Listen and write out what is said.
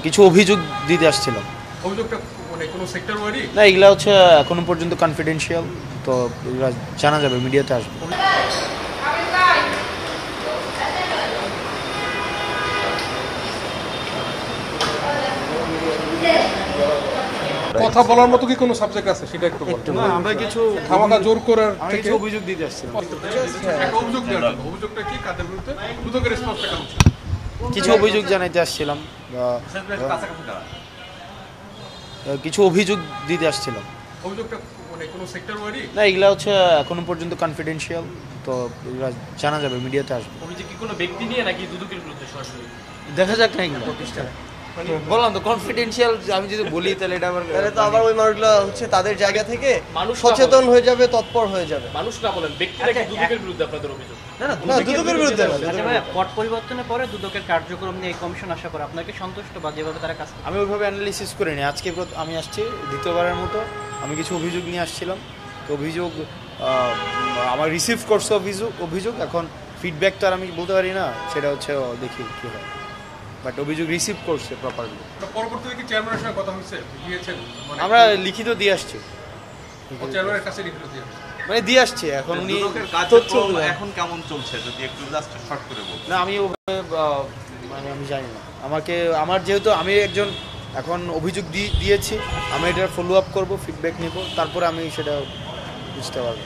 কিছু অভিযোগ দিতে আসছিলাম। অভিযোগটা মানে কোনো সেক্টর ওয়ারি? না, এগুলা হচ্ছে এখনো পর্যন্ত কনফিডেন্সিয়াল, তো এগুলা জানা যাবে, মিডিয়াতে আসবে। কথা বলার মতো কি কোনো সাবজেক্ট আছে সেটা একটু বলুন। না, আমরা কিছু খামাখা জোর করার থেকে অভিযোগ দিতে আসছিলাম। একটা অভিযোগ দেওয়ার জন্য। অভিযোগটা কি কাদের বিরুদ্ধে? দুদকের রেসপন্সটা কেমন ছিল? কিছু অভিযোগ জানাইতে আসছিলাম, কিছু অভিযোগ দিতে আসছিলাম। অভিযোগটা মানে কোনো সেক্টর ওয়ারি? না, এগুলা হচ্ছে এখনো পর্যন্ত কনফিডেন্সিয়াল, তো এগুলা জানা যাবে, মিডিয়াতে আসবে। অভিযোগ কি কোনো ব্যক্তি নিয়ে নাকি দুদকের বিরুদ্ধে সরাসরি? দেখা যাক না, এগুলো বললাম তো কনফিডেন্সিয়াল। আমি যদি বলি তাহলে এটা আবার ওই মানুষগুলো হচ্ছে তাদের জায়গা থেকে মানুষ সচেতন হয়ে যাবে, তৎপর হয়ে যাবে। মানুষ না বলেন, ব্যক্তি নাকি দুদকের বিরুদ্ধে আপনাদের অভিযোগ? না, দুদকের বিরুদ্ধে না। আচ্ছা ভাই, পট পরিবর্তনের পরে দুদকের কার্যক্রম নিয়ে এই কমিশন আশা করে আপনাকে সন্তুষ্ট বা যেভাবে তারা কাজ করে? আমি ওইভাবে অ্যানালিসিস করিনি। আজকে আমি আসছি দ্বিতীয়বারের মতো। আমি কিছু অভিযোগ নিয়ে আসছিলাম, তো অভিযোগ আমার রিসিভ করছে অভিযোগ। এখন ফিডব্যাকটা আর আমি বলতে পারি না, সেটা হচ্ছে দেখি কী হয়, বাট অভিযোগ রিসিভ করছে প্রপারলি। পরবর্তীতে কি চেয়ারম্যানের সঙ্গে কথা হয়েছে? দিয়েছেন মানে আমরা লিখিত দিয়ে আসছি, চেয়ারম্যানের কাছে লিখিত দিয়ে মানে দিয়ে আসছি। এখন উনি এখন কেমন চলছে যদি একটু জাস্ট শর্ট করে বলুন। না, আমি ওভাবে মানে আমি জানি না। আমার যেহেতু আমি একজন এখন অভিযোগ দিয়েছি, আমি এটার ফলো আপ করবো, ফিডব্যাক নেব, তারপরে আমি সেটা বুঝতে পারবো।